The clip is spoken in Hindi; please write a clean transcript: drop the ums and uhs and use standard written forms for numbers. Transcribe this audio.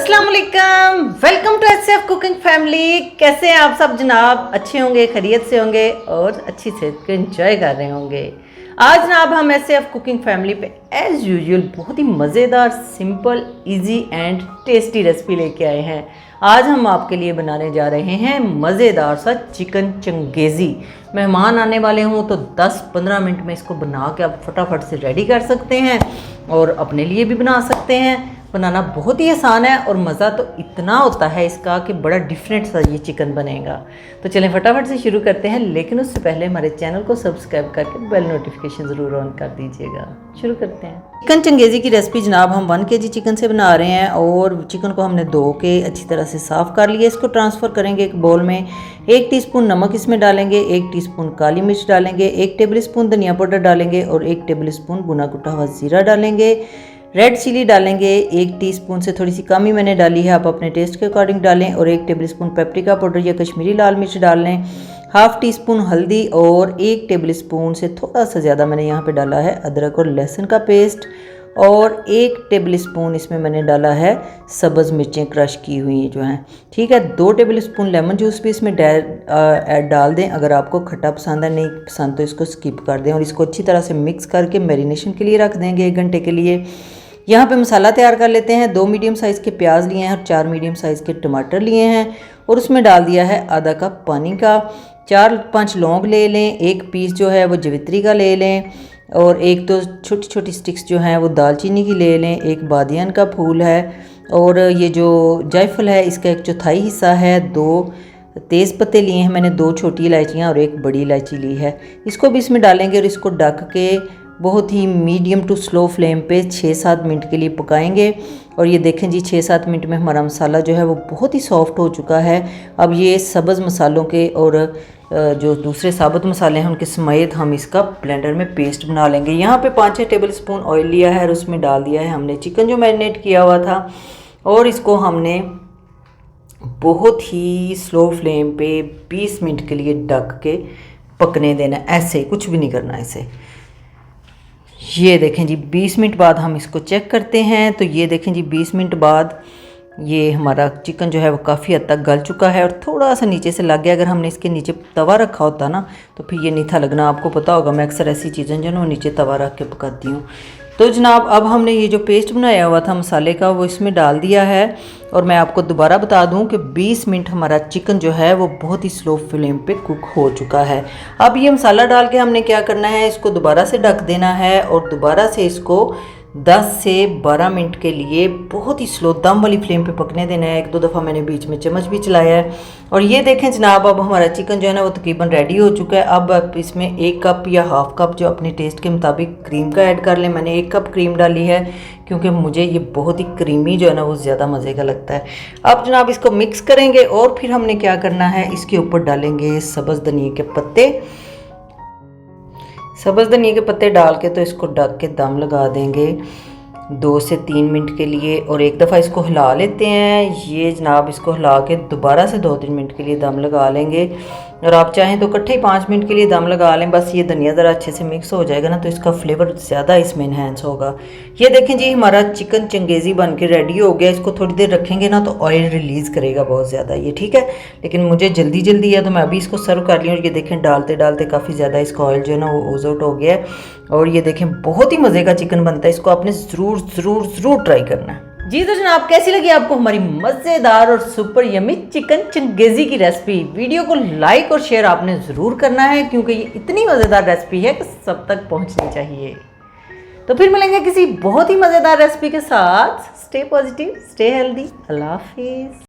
अस्सलाम वालेकुम, welcome to HF cooking family. कैसे हैं आप सब जनाब? अच्छे होंगे, खैरियत से होंगे और अच्छी सेहत को एंजॉय कर रहे होंगे। आज जनाब हम एचएफ कुकिंग फैमिली पे एज़ यूजुअल बहुत ही मज़ेदार, simple, easy and tasty recipe लेके आए हैं। आज हम आपके लिए बनाने जा रहे हैं मज़ेदार सा चिकन चंगेज़ी। मेहमान आने वाले हों तो 10-15 मिनट में इसको बना के आप फटाफट से रेडी कर सकते हैं और अपने लिए भी बना सकते हैं। बनाना बहुत ही आसान है और मज़ा तो इतना होता है इसका कि बड़ा डिफरेंट सा ये चिकन बनेगा। तो चलें फटाफट से शुरू करते हैं, लेकिन उससे पहले हमारे चैनल को सब्सक्राइब करके बेल नोटिफिकेशन ज़रूर ऑन कर दीजिएगा। शुरू करते हैं। चिकन चंगेज़ी की रेसिपी जनाब हम 1 kg चिकन से बना रहे हैं और चिकन को हमने धो के अच्छी तरह से साफ़ कर लिया। इसको ट्रांसफ़र करेंगे एक बाउल में। 1 टीस्पून नमक इसमें डालेंगे, 1 टीस्पून काली मिर्च डालेंगे, 1 टेबल स्पून धनिया पाउडर डालेंगे और 1 टेबल स्पून भुना कुटा हुआ ज़ीरा डालेंगे। रेड चिली डालेंगे, 1 टीस्पून से थोड़ी सी कम ही मैंने डाली है, आप अपने टेस्ट के अकॉर्डिंग डालें। और 1 टेबल स्पून पेपरिका पाउडर या कश्मीरी लाल मिर्च डाल लें। 1/2 टीस्पून हल्दी और 1 टेबल स्पून से थोड़ा सा ज़्यादा मैंने यहाँ पे डाला है अदरक और लहसुन का पेस्ट। और 1 टेबल स्पून इसमें मैंने डाला है सब्ज़ मिर्चें क्रश की हुई जो हैं, ठीक है। 2 टेबल स्पून लेमन जूस भी इसमें डाल दें। अगर आपको खट्टा पसंद है, नहीं पसंद तो इसको स्किप कर दें। और इसको अच्छी तरह से मिक्स करके मैरिनेशन के लिए रख देंगे 1 घंटे के लिए। यहाँ पे मसाला तैयार कर लेते हैं। 2 मीडियम साइज़ के प्याज लिए हैं और 4 मीडियम साइज़ के टमाटर लिए हैं और उसमें डाल दिया है आधा कप पानी का। 4-5 लौंग ले लें, 1 पीस जो है वो जवित्री का ले लें और 1 तो छोटी छोटी स्टिक्स जो हैं वो दालचीनी की ले लें। 1 बादियान का फूल है और ये जो जायफल है इसका 1/4 हिस्सा है। 2 तेज़ पत्ते लिए हैं मैंने, 2 छोटी इलायचियाँ और 1 बड़ी इलायची ली है। इसको भी इसमें डालेंगे और इसको ढक के बहुत ही मीडियम टू स्लो फ्लेम पे 6-7 मिनट के लिए पकाएंगे। और ये देखें जी 6-7 मिनट में हमारा मसाला जो है वो बहुत ही सॉफ्ट हो चुका है। अब ये सब्ज़ मसालों के और जो दूसरे साबुत मसाले हैं उनके समेत हम इसका ब्लेंडर में पेस्ट बना लेंगे। यहाँ पे 5-6 टेबल स्पून ऑयल लिया है और उसमें डाल दिया है हमने चिकन जो मैरिनेट किया हुआ था और इसको हमने बहुत ही स्लो फ्लेम पे 20 मिनट के लिए ढक के पकने देना। ऐसे कुछ भी नहीं करना इसे। ये देखें जी 20 मिनट बाद हम इसको चेक करते हैं। तो ये देखें जी 20 मिनट बाद ये हमारा चिकन जो है वो काफ़ी हद तक गल चुका है और थोड़ा सा नीचे से लग गया। अगर हमने इसके नीचे तवा रखा होता ना तो फिर ये नहीं था लगना। आपको पता होगा मैं अक्सर ऐसी चीज़ें जो है वो नीचे तवा रख के पकाती हूँ। तो जनाब अब हमने ये जो पेस्ट बनाया हुआ था मसाले का वो इसमें डाल दिया है और मैं आपको दोबारा बता दूं कि 20 मिनट हमारा चिकन जो है वो बहुत ही स्लो फ्लेम पे कुक हो चुका है। अब ये मसाला डाल के हमने क्या करना है, इसको दोबारा से ढक देना है और दोबारा से इसको 10 से 12 मिनट के लिए बहुत ही स्लो दम वाली फ्लेम पे पकने देना है। 1-2 दफ़ा मैंने बीच में चम्मच भी चलाया है। और ये देखें जनाब अब हमारा चिकन जो है ना वो तकरीबन रेडी हो चुका है। अब आप इसमें 1 कप या 1/2 कप जो अपने टेस्ट के मुताबिक क्रीम का ऐड कर लें। मैंने 1 कप क्रीम डाली है क्योंकि मुझे ये बहुत ही क्रीमी जो है ना वो ज़्यादा मज़े का लगता है। अब जनाब इसको मिक्स करेंगे और फिर हमने क्या करना है, इसके ऊपर डालेंगे सब्ज़ धनिया के पत्ते। सब्ज़ धनिया के पत्ते डाल के तो इसको ढक के दम लगा देंगे 2 से 3 मिनट के लिए और एक दफ़ा इसको हिला लेते हैं। ये जनाब इसको हिला के दोबारा से 2-3 मिनट के लिए दम लगा लेंगे और आप चाहें तो इकट्ठे ही 5 मिनट के लिए दम लगा लें। बस ये धनिया ज़रा अच्छे से मिक्स हो जाएगा ना तो इसका फ्लेवर ज़्यादा इसमें इन्हेंस होगा। ये देखें जी हमारा चिकन चंगेज़ी बन के रेडी हो गया। इसको थोड़ी देर रखेंगे ना तो ऑयल रिलीज़ करेगा बहुत ज़्यादा ये, ठीक है। लेकिन मुझे जल्दी है तो मैं अभी इसको सर्व कर लिया और ये देखें डालते डालते काफ़ी ज़्यादा इसका ऑयल जो है ना वो ओज आउट हो गया है। और ये देखें बहुत ही मज़े का चिकन बनता है। इसको आपने ज़रूर ट्राई करना है जी। तो जनाब कैसी लगी आपको हमारी मज़ेदार और सुपर यमी चिकन चंगेज़ी की रेसिपी? वीडियो को लाइक और शेयर आपने ज़रूर करना है क्योंकि ये इतनी मज़ेदार रेसिपी है कि सब तक पहुंचनी चाहिए। तो फिर मिलेंगे किसी बहुत ही मज़ेदार रेसिपी के साथ। Stay positive, stay healthy. अल्लाह हाफिज़।